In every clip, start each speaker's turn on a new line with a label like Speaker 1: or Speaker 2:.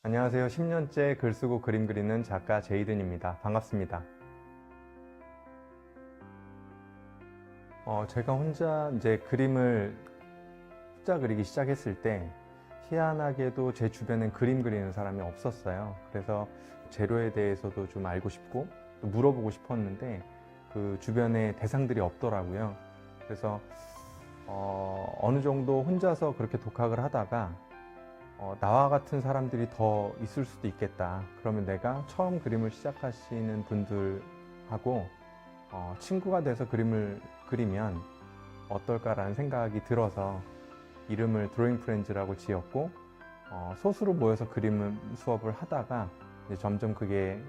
Speaker 1: 안녕하세요. 10년째 글 쓰고 그림 그리는 작가 제이든입니다. 반갑습니다. 제가 혼자 이제 그림을 숫자 그리기 시작했을 때 희한하게도 제 주변엔 그림 그리는 사람이 없었어요. 그래서 재료에 대해서도 좀 알고 싶고 또 물어보고 싶었는데 그 주변에 대상들이 없더라고요. 그래서 어느 정도 혼자서 그렇게 독학을 하다가 나와 같은 사람들이 더 있을 수도 있겠다. 그러면 내가 처음 그림을 시작하시는 분들하고 친구가 돼서 그림을 그리면 어떨까라는 생각이 들어서 이름을 드로잉 프렌즈라고 지었고, 소수로 모여서 그림 수업을 하다가 이제 점점 그게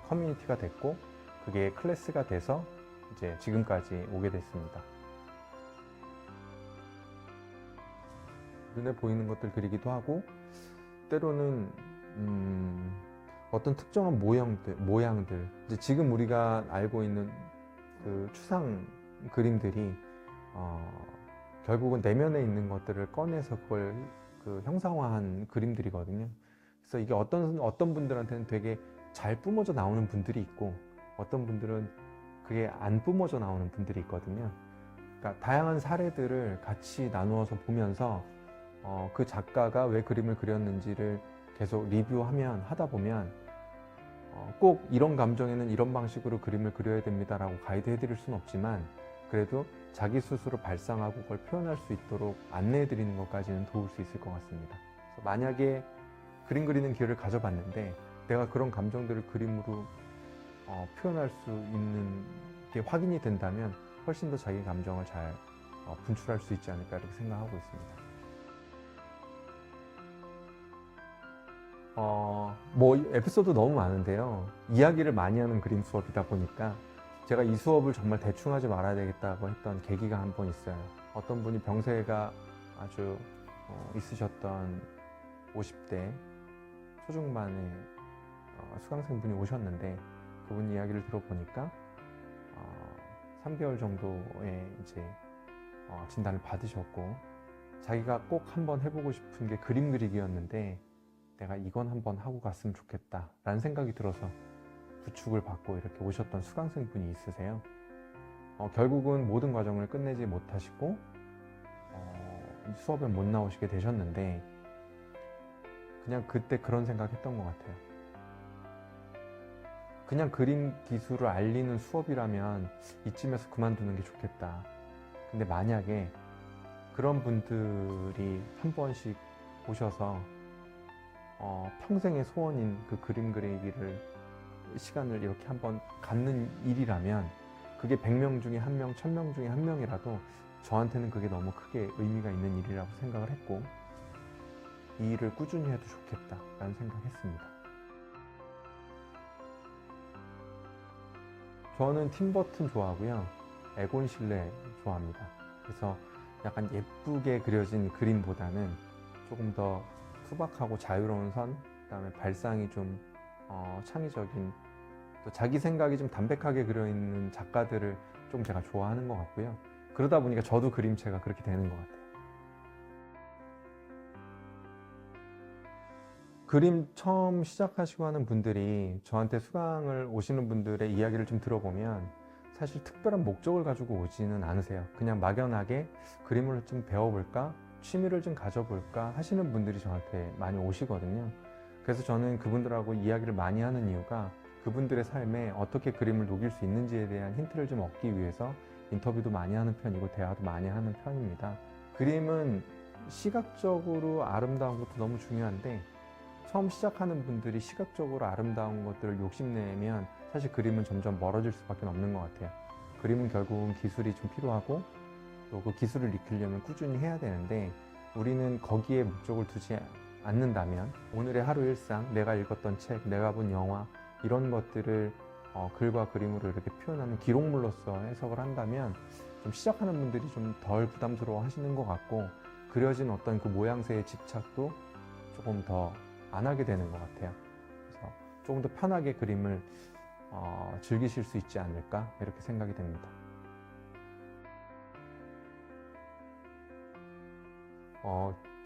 Speaker 1: 커뮤니티가 됐고, 그게 클래스가 돼서 이제 지금까지 오게 됐습니다. 눈에 보이는 것들 그리기도 하고, 때로는 어떤 특정한 모양들, 이제 지금 우리가 알고 있는 그 추상 그림들이 결국은 내면에 있는 것들을 꺼내서 그걸 그 형상화한 그림들이거든요. 그래서 이게 어떤 분들한테는 되게 잘 뿜어져 나오는 분들이 있고, 어떤 분들은 그게 안 뿜어져 나오는 분들이 있거든요. 그러니까 다양한 사례들을 같이 나누어서 보면서 그 작가가 왜 그림을 그렸는지를 계속 리뷰하면 하다 보면 꼭 이런 감정에는 이런 방식으로 그림을 그려야 됩니다라고 가이드 해드릴 수는 없지만, 그래도 자기 스스로 발상하고 그걸 표현할 수 있도록 안내해 드리는 것까지는 도울 수 있을 것 같습니다. 그래서 만약에 그림 그리는 기회를 가져봤는데 내가 그런 감정들을 그림으로 표현할 수 있는 게 확인이 된다면 훨씬 더 자기 감정을 잘 분출할 수 있지 않을까 이렇게 생각하고 있습니다. 뭐 에피소드 너무 많은데요. 이야기를 많이 하는 그림 수업이다 보니까 제가 이 수업을 정말 대충 하지 말아야 되겠다고 했던 계기가 한 번 있어요. 어떤 분이 병세가 아주 있으셨던 50대 초중반의 수강생분이 오셨는데, 그분 이야기를 들어보니까 3개월 정도의 이제 진단을 받으셨고, 자기가 꼭 한번 해보고 싶은 게 그림 그리기였는데 내가 이건 한번 하고 갔으면 좋겠다 라는 생각이 들어서 부축을 받고 이렇게 오셨던 수강생분이 있으세요. 결국은 모든 과정을 끝내지 못하시고 수업에 못 나오시게 되셨는데, 그냥 그때 그런 생각했던 것 같아요. 그냥 그림 기술을 알리는 수업이라면 이쯤에서 그만두는 게 좋겠다. 근데 만약에 그런 분들이 한 번씩 오셔서 평생의 소원인 그 그림 그리기를 시간을 이렇게 한번 갖는 일이라면, 그게 100명 중에 1명, 1000명 중에 1명이라도 저한테는 그게 너무 크게 의미가 있는 일이라고 생각을 했고, 이 일을 꾸준히 해도 좋겠다라는 생각했습니다. 저는 팀버튼 좋아하고요. 에곤 실레 좋아합니다. 그래서 약간 예쁘게 그려진 그림보다는 조금 더 투박하고 자유로운 선, 그다음에 발상이 좀 창의적인, 또 자기 생각이 좀 담백하게 그려있는 작가들을 좀 제가 좋아하는 것 같고요. 그러다 보니까 저도 그림체가 그렇게 되는 것 같아요. 그림 처음 시작하시고 하는 분들이 저한테 수강을 오시는 분들의 이야기를 좀 들어보면 사실 특별한 목적을 가지고 오지는 않으세요. 그냥 막연하게 그림을 좀 배워볼까? 취미를 좀 가져볼까? 하시는 분들이 저한테 많이 오시거든요. 그래서 저는 그분들하고 이야기를 많이 하는 이유가 그분들의 삶에 어떻게 그림을 녹일 수 있는지에 대한 힌트를 좀 얻기 위해서 인터뷰도 많이 하는 편이고 대화도 많이 하는 편입니다. 그림은 시각적으로 아름다운 것도 너무 중요한데, 처음 시작하는 분들이 시각적으로 아름다운 것들을 욕심내면 사실 그림은 점점 멀어질 수밖에 없는 것 같아요. 그림은 결국은 기술이 좀 필요하고, 또 그 기술을 익히려면 꾸준히 해야 되는데, 우리는 거기에 목적을 두지 않는다면 오늘의 하루 일상, 내가 읽었던 책, 내가 본 영화, 이런 것들을 글과 그림으로 이렇게 표현하는 기록물로서 해석을 한다면 좀 시작하는 분들이 좀 덜 부담스러워 하시는 것 같고, 그려진 어떤 그 모양새의 집착도 조금 더 안 하게 되는 것 같아요. 그래서 조금 더 편하게 그림을 즐기실 수 있지 않을까 이렇게 생각이 됩니다.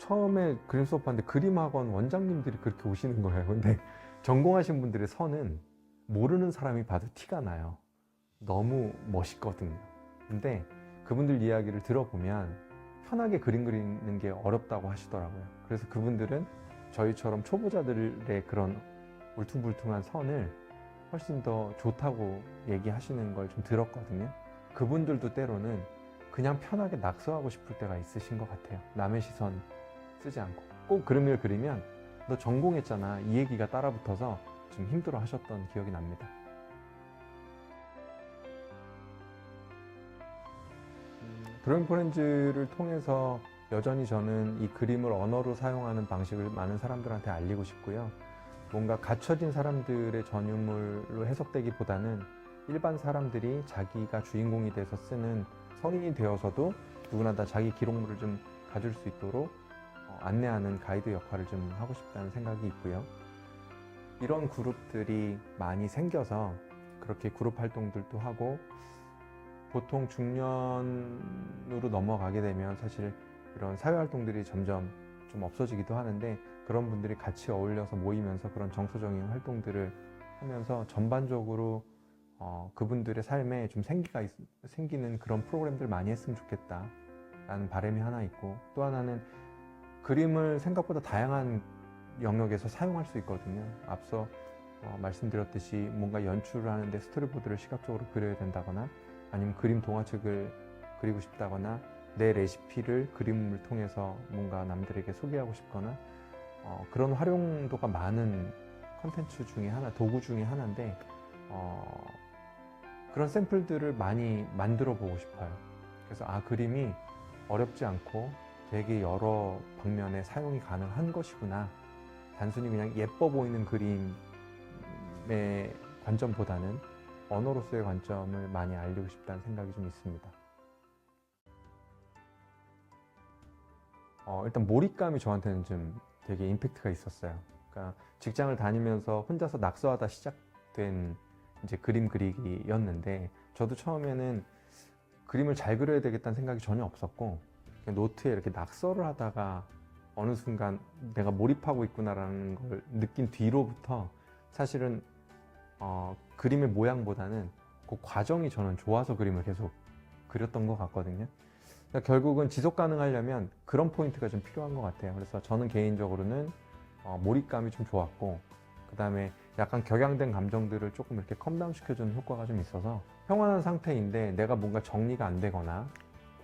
Speaker 1: 처음에 그림 수업하는데 그림학원 원장님들이 그렇게 오시는 거예요. 근데 전공하신 분들의 선은 모르는 사람이 봐도 티가 나요. 너무 멋있거든요. 근데 그분들 이야기를 들어보면 편하게 그림 그리는 게 어렵다고 하시더라고요. 그래서 그분들은 저희처럼 초보자들의 그런 울퉁불퉁한 선을 훨씬 더 좋다고 얘기하시는 걸 좀 들었거든요. 그분들도 때로는 그냥 편하게 낙서하고 싶을 때가 있으신 것 같아요. 남의 시선 쓰지 않고. 꼭 그림을 그리면 너 전공했잖아, 이 얘기가 따라붙어서 좀 힘들어 하셨던 기억이 납니다. 드로잉 프렌즈를 통해서 여전히 저는 이 그림을 언어로 사용하는 방식을 많은 사람들한테 알리고 싶고요. 뭔가 갖춰진 사람들의 전유물로 해석되기보다는 일반 사람들이 자기가 주인공이 돼서 쓰는, 성인이 되어서도 누구나 다 자기 기록물을 좀 가질 수 있도록 안내하는 가이드 역할을 좀 하고 싶다는 생각이 있고요. 이런 그룹들이 많이 생겨서 그렇게 그룹 활동들도 하고, 보통 중년으로 넘어가게 되면 사실 이런 사회 활동들이 점점 좀 없어지기도 하는데, 그런 분들이 같이 어울려서 모이면서 그런 정서적인 활동들을 하면서 전반적으로 그분들의 삶에 좀 생기는 그런 프로그램들 많이 했으면 좋겠다 라는 바람이 하나 있고, 또 하나는 그림을 생각보다 다양한 영역에서 사용할 수 있거든요. 앞서 말씀드렸듯이 뭔가 연출을 하는데 스토리보드를 시각적으로 그려야 된다거나, 아니면 그림 동화책을 그리고 싶다거나, 내 레시피를 그림을 통해서 뭔가 남들에게 소개하고 싶거나, 그런 활용도가 많은 컨텐츠 중에 하나, 도구 중에 하나인데, 그런 샘플들을 많이 만들어 보고 싶어요. 그래서 그림이 어렵지 않고 되게 여러 방면에 사용이 가능한 것이구나, 단순히 그냥 예뻐 보이는 그림의 관점보다는 언어로서의 관점을 많이 알리고 싶다는 생각이 좀 있습니다. 일단 몰입감이 저한테는 좀 되게 임팩트가 있었어요. 그러니까 직장을 다니면서 혼자서 낙서하다 시작된 이제 그림 그리기였는데, 저도 처음에는 그림을 잘 그려야 되겠다는 생각이 전혀 없었고, 그냥 노트에 이렇게 낙서를 하다가 어느 순간 내가 몰입하고 있구나라는 걸 느낀 뒤로부터 사실은 그림의 모양보다는 그 과정이 저는 좋아서 그림을 계속 그렸던 것 같거든요. 그러니까 결국은 지속 가능하려면 그런 포인트가 좀 필요한 것 같아요. 그래서 저는 개인적으로는 몰입감이 좀 좋았고, 그 다음에 약간 격양된 감정들을 조금 이렇게 컴다운 시켜주는 효과가 좀 있어서, 평온한 상태인데 내가 뭔가 정리가 안 되거나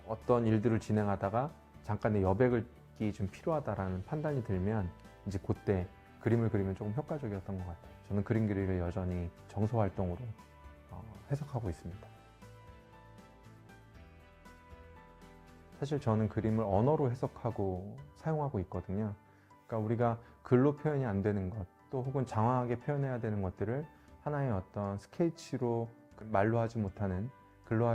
Speaker 1: 어떤 일들을 진행하다가 잠깐의 여백이 좀 필요하다라는 판단이 들면 이제 그때 그림을 그리면 조금 효과적이었던 것 같아요. 저는 그림 그리기를 여전히 정서 활동으로 해석하고 있습니다. 사실 저는 그림을 언어로 해석하고 사용하고 있거든요. 그러니까 우리가 글로 표현이 안 되는 것, 또 혹은 장황하게 표현해야 되는 것들을 하나의 어떤 스케치로, 말로 하지 못하는, 글로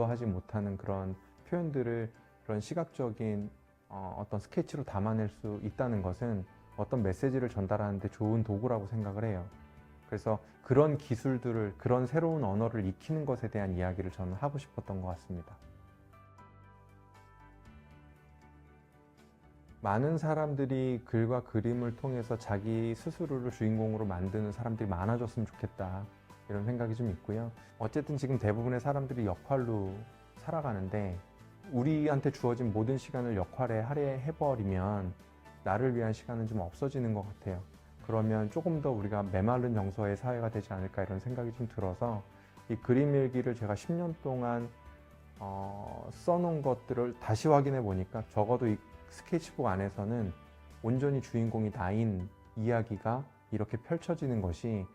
Speaker 1: 하지 못하는 그런 표현들을 그런 시각적인 어떤 스케치로 담아낼 수 있다는 것은 어떤 메시지를 전달하는 데 좋은 도구라고 생각을 해요. 그래서 그런 기술들을, 그런 새로운 언어를 익히는 것에 대한 이야기를 저는 하고 싶었던 것 같습니다. 많은 사람들이 글과 그림을 통해서 자기 스스로를 주인공으로 만드는 사람들이 많아졌으면 좋겠다, 이런 생각이 좀 있고요. 어쨌든 지금 대부분의 사람들이 역할로 살아가는데, 우리한테 주어진 모든 시간을 역할에 할애해버리면 나를 위한 시간은 좀 없어지는 것 같아요. 그러면 조금 더 우리가 메마른 정서의 사회가 되지 않을까, 이런 생각이 좀 들어서 이 그림 일기를 제가 10년 동안 써놓은 것들을 다시 확인해 보니까, 적어도 이 스케치북 안에서는 온전히 주인공이 나인 이야기가 이렇게 펼쳐지는 것이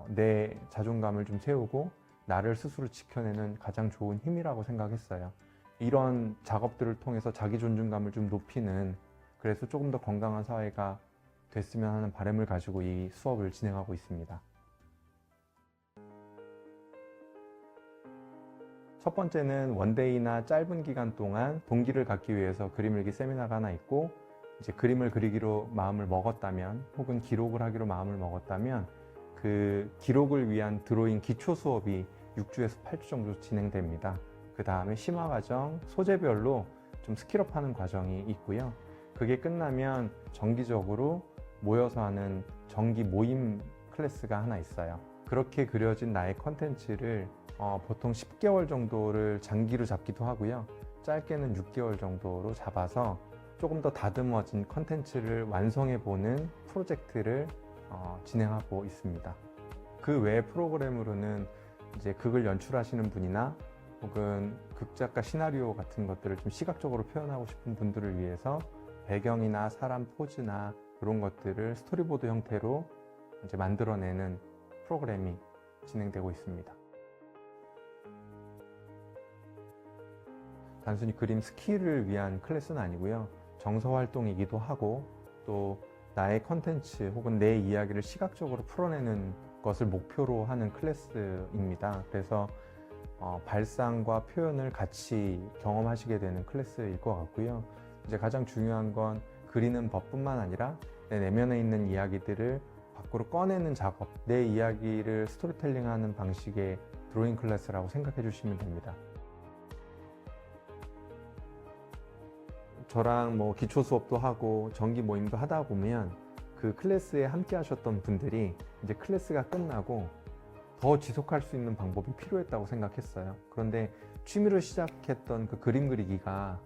Speaker 1: 내 자존감을 좀 세우고 나를 스스로 지켜내는 가장 좋은 힘이라고 생각했어요. 이런 작업들을 통해서 자기 존중감을 좀 높이는, 그래서 조금 더 건강한 사회가 됐으면 하는 바람을 가지고 이 수업을 진행하고 있습니다. 첫 번째는 원데이나 짧은 기간 동안 동기를 갖기 위해서 그림 일기 세미나가 하나 있고, 이제 그림을 그리기로 마음을 먹었다면, 혹은 기록을 하기로 마음을 먹었다면 그 기록을 위한 드로잉 기초 수업이 6주에서 8주 정도 진행됩니다. 그 다음에 심화 과정, 소재별로 좀 스킬업하는 과정이 있고요. 그게 끝나면 정기적으로 모여서 하는 정기 모임 클래스가 하나 있어요. 그렇게 그려진 나의 컨텐츠를 보통 10개월 정도를 장기로 잡기도 하고요. 짧게는 6개월 정도로 잡아서 조금 더 다듬어진 컨텐츠를 완성해보는 프로젝트를 진행하고 있습니다. 그 외 프로그램으로는 이제 극을 연출하시는 분이나 혹은 극작가 시나리오 같은 것들을 좀 시각적으로 표현하고 싶은 분들을 위해서 배경이나 사람 포즈나 그런 것들을 스토리보드 형태로 이제 만들어내는 프로그램이 진행되고 있습니다. 단순히 그림 스킬을 위한 클래스는 아니고요. 정서 활동이기도 하고 또 나의 컨텐츠 혹은 내 이야기를 시각적으로 풀어내는 것을 목표로 하는 클래스입니다. 그래서 발상과 표현을 같이 경험하시게 되는 클래스일 것 같고요. 이제 가장 중요한 건 그리는 법뿐만 아니라 내 내면에 있는 이야기들을 밖으로 꺼내는 작업, 내 이야기를 스토리텔링하는 방식의 드로잉 클래스라고 생각해 주시면 됩니다. 저랑 뭐 기초 수업도 하고 정기 모임도 하다 보면 그 클래스에 함께 하셨던 분들이 이제 클래스가 끝나고 더 지속할 수 있는 방법이 필요했다고 생각했어요. 그런데 취미로 시작했던 그 그림 그리기가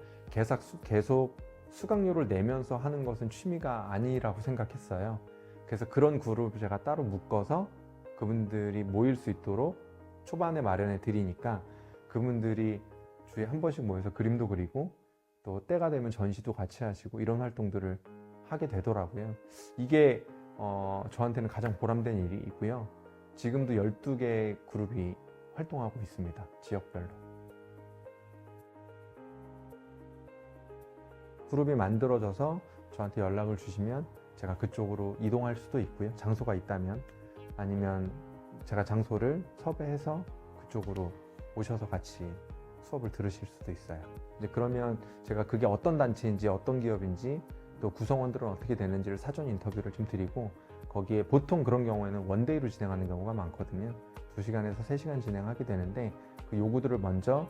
Speaker 1: 계속 수강료를 내면서 하는 것은 취미가 아니라고 생각했어요. 그래서 그런 그룹을 제가 따로 묶어서 그분들이 모일 수 있도록 초반에 마련해 드리니까 그분들이 주에 한 번씩 모여서 그림도 그리고 또 때가 되면 전시도 같이 하시고 이런 활동들을 하게 되더라고요. 이게 저한테는 가장 보람된 일이고요. 지금도 12개 그룹이 활동하고 있습니다. 지역별로. 그룹이 만들어져서 저한테 연락을 주시면 제가 그쪽으로 이동할 수도 있고요. 장소가 있다면 아니면 제가 장소를 섭외해서 그쪽으로 오셔서 같이 수업을 들으실 수도 있어요. 이제 그러면 제가 그게 어떤 단체인지 어떤 기업인지 또 구성원들은 어떻게 되는지를 사전 인터뷰를 좀 드리고 거기에 보통 그런 경우에는 원데이로 진행하는 경우가 많거든요. 2시간에서 3시간 진행하게 되는데 그 요구들을 먼저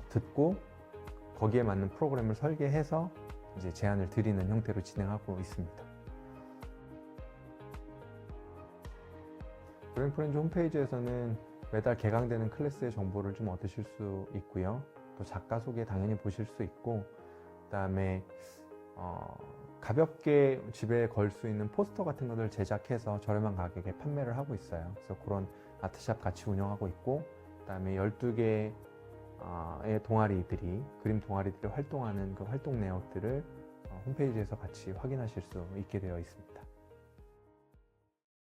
Speaker 1: 듣고 거기에 맞는 프로그램을 설계해서 이제 제안을 드리는 형태로 진행하고 있습니다. 드로잉 프렌즈 홈페이지에서는 매달 개강되는 클래스의 정보를 좀 얻으실 수 있고요. 또 작가 소개 당연히 보실 수 있고 그다음에 가볍게 집에 걸 수 있는 포스터 같은 것을 제작해서 저렴한 가격에 판매를 하고 있어요. 그래서 그런 아트샵 같이 운영하고 있고 그다음에 12개의 동아리들이 그림 동아리들이 활동하는 그 활동 내역들을 홈페이지에서 같이 확인하실 수 있게 되어 있습니다.